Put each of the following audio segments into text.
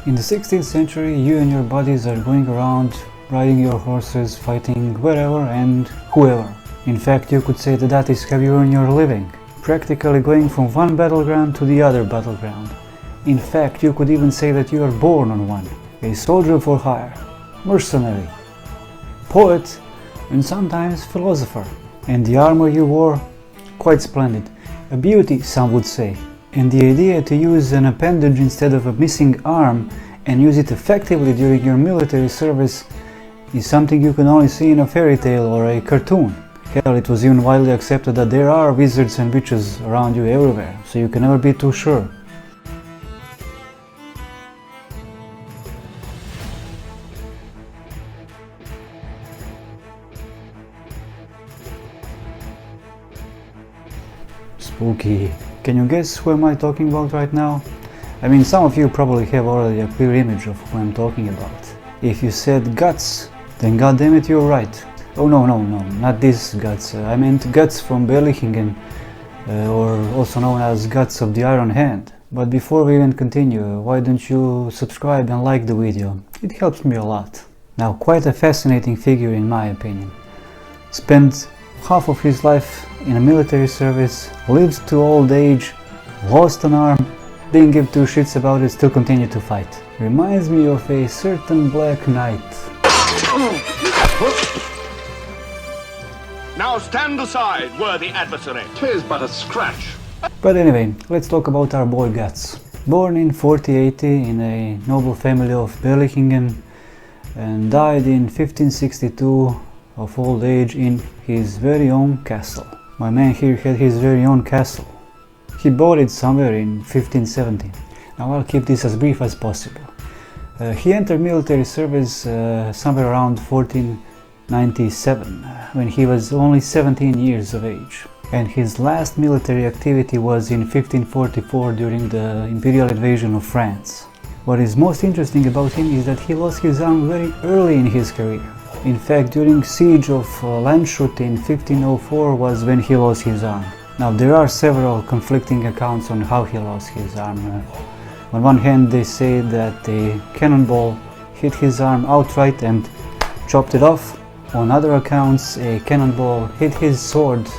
In the 16th century, you and your buddies are going around, riding your horses, fighting wherever and whoever. In fact, you could say that is how you earn your living, practically going from one battleground to the other battleground. In fact, you could even say that you are born on one. A soldier for hire, mercenary, poet, and sometimes philosopher. And the armor you wore, quite splendid. A beauty, some would say. And the idea to use an appendage instead of a missing arm and use it effectively during your military service is something you can only see in a fairy tale or a cartoon. Hell, it was even widely accepted that there are wizards and witches around you everywhere, so you can never be too sure. Spooky. Can you guess who am I talking about right now? I mean, some of you probably have already a clear image of who I'm talking about. If you said Götz, then goddammit you're right. Oh no, not this Götz. I meant Götz from Berlichingen, or also known as Götz of the Iron Hand. But before we even continue, why don't you subscribe and like the video? It helps me a lot. Now, quite a fascinating figure in my opinion. Spent half of his life in a military service, lived to old age, lost an arm, didn't give two shits about it, still continued to fight. Reminds me of a certain Black Knight. Now stand aside, worthy adversary. 'Tis but a scratch. But anyway, let's talk about our boy Götz. Born in 4080 in a noble family of Berlichingen and died in 1562 of old age in his very own castle. My man here had his very own castle. He bought it somewhere in 1570. Now I'll keep this as brief as possible. He entered military service somewhere around 1497, when he was only 17 years of age. And his last military activity was in 1544 during the imperial invasion of France. What is most interesting about him is that he lost his arm very early in his career. In fact, during siege of Landshut in 1504 was when he lost his arm. Now there are several conflicting accounts on how he lost his arm. On one hand they say that a cannonball hit his arm outright and chopped it off. On other accounts a cannonball hit his sword,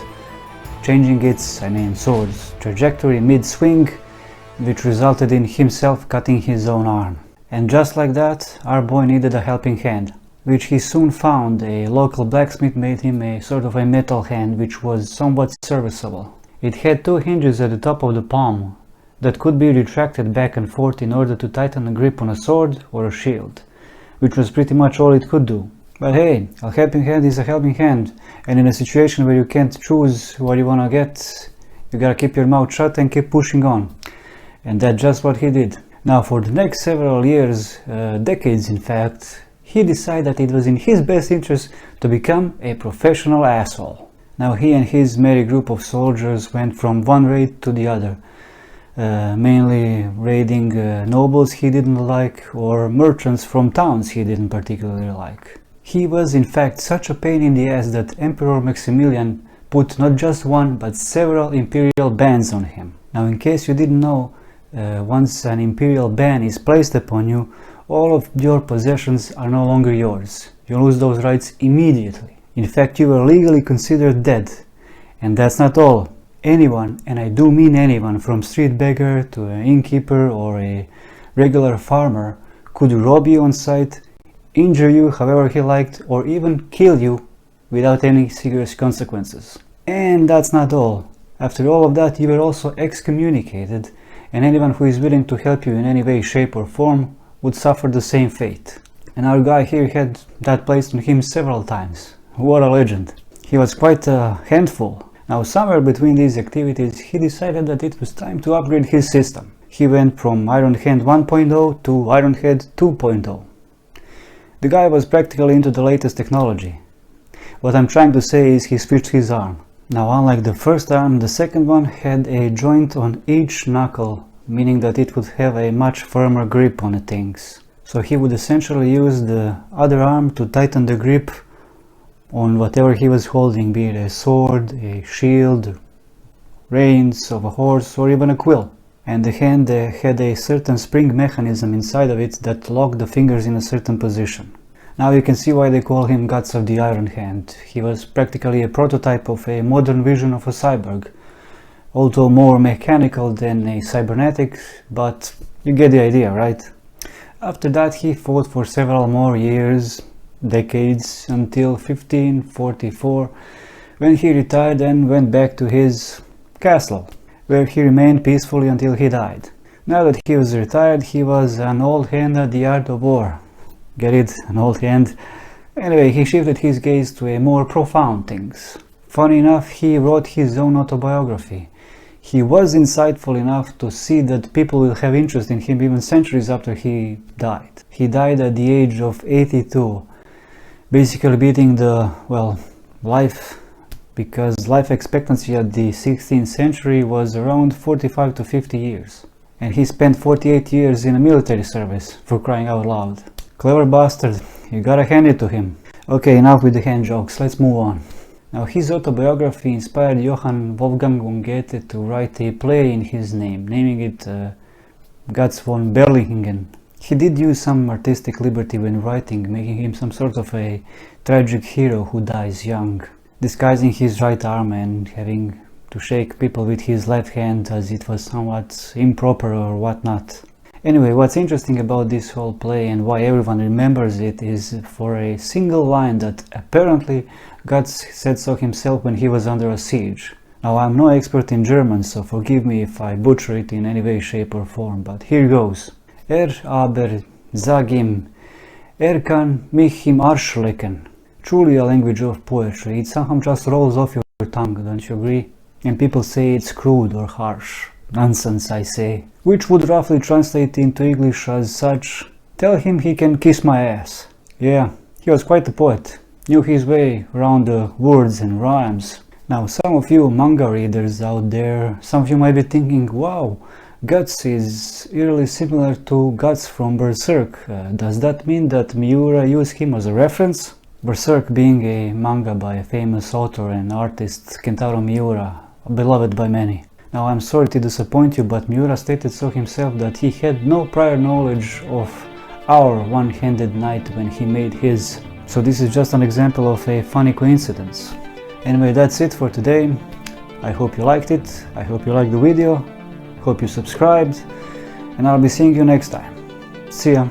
changing its, sword's trajectory mid-swing, which resulted in himself cutting his own arm. And just like that, our boy needed a helping hand, which he soon found. A local blacksmith made him a sort of a metal hand which was somewhat serviceable. It had two hinges at the top of the palm that could be retracted back and forth in order to tighten a grip on a sword or a shield, which was pretty much all it could do. But hey, a helping hand is a helping hand, and in a situation where you can't choose what you wanna get, you gotta keep your mouth shut and keep pushing on. And that's just what he did. Now for the next several years, decades in fact, he decided that it was in his best interest to become a professional asshole. Now he and his merry group of soldiers went from one raid to the other, mainly raiding nobles he didn't like or merchants from towns he didn't particularly like. He was in fact such a pain in the ass that Emperor Maximilian put not just one but several imperial bans on him. Now in case you didn't know, once an imperial ban is placed upon you, all of your possessions are no longer yours. You lose those rights immediately. In fact, you are legally considered dead. And that's not all. Anyone, and I do mean anyone, from street beggar to an innkeeper or a regular farmer, could rob you on sight, injure you however he liked, or even kill you without any serious consequences. And that's not all. After all of that, you were also excommunicated, and anyone who is willing to help you in any way, shape or form would suffer the same fate. And our guy here had that placed on him several times. What a legend. He was quite a handful. Now somewhere between these activities he decided that it was time to upgrade his system. He went from Iron Hand 1.0 to Iron Hand 2.0. The guy was practically into the latest technology. What I'm trying to say is he switched his arm. Now unlike the first arm, the second one had a joint on each knuckle, meaning that it would have a much firmer grip on things. So he would essentially use the other arm to tighten the grip on whatever he was holding, be it a sword, a shield, reins of a horse, or even a quill. and the hand had a certain spring mechanism inside of it that locked the fingers in a certain position. Now you can see why they call him Götz of the Iron Hand. He was practically a prototype of a modern vision of a cyborg, although more mechanical than a cybernetic, but you get the idea, right? After that he fought for several more years, decades, until 1544, when he retired and went back to his castle, where he remained peacefully until he died. Now that he was retired, he was an old hand at the art of war. Get it? An old hand? Anyway, he shifted his gaze to a more profound things. Funny enough, he wrote his own autobiography. He was insightful enough to see that people will have interest in him even centuries after he died. He died at the age of 82, basically beating the, well, life, because life expectancy at the 16th century was around 45 to 50 years. And he spent 48 years in a military service, for crying out loud. Clever bastard, you gotta hand it to him. Okay, enough with the hand jokes, let's move on. Now, his autobiography inspired Johann Wolfgang von Goethe to write a play in his name, naming it Götz von Berlichingen. He did use some artistic liberty when writing, making him some sort of a tragic hero who dies young, disguising his right arm and having to shake people with his left hand as it was somewhat improper or whatnot. Anyway, what's interesting about this whole play and why everyone remembers it is for a single line that apparently Götz said so himself when he was under a siege. Now, I'm no expert in German, so forgive me if I butcher it in any way, shape or form, but here goes. Aber sag ihm, kann mich im Arsch lecken. Truly a language of poetry. It somehow just rolls off your tongue, don't you agree? And people say it's crude or harsh. Nonsense, I say. Which would roughly translate into English as such: tell him he can kiss my ass. Yeah, he was quite a poet. Knew his way around the words and rhymes. Now, some of you manga readers out there, some of you might be thinking, wow, Götz is eerily similar to Götz from Berserk. Does that mean that Miura used him as a reference? Berserk being a manga by a famous author and artist, Kentaro Miura, beloved by many. Now, I'm sorry to disappoint you, but Miura stated so himself that he had no prior knowledge of our one-handed knight when he made his. So this is just an example of a funny coincidence. Anyway, that's it for today. I hope you liked it. I hope you liked the video. Hope you subscribed. And I'll be seeing you next time. See ya.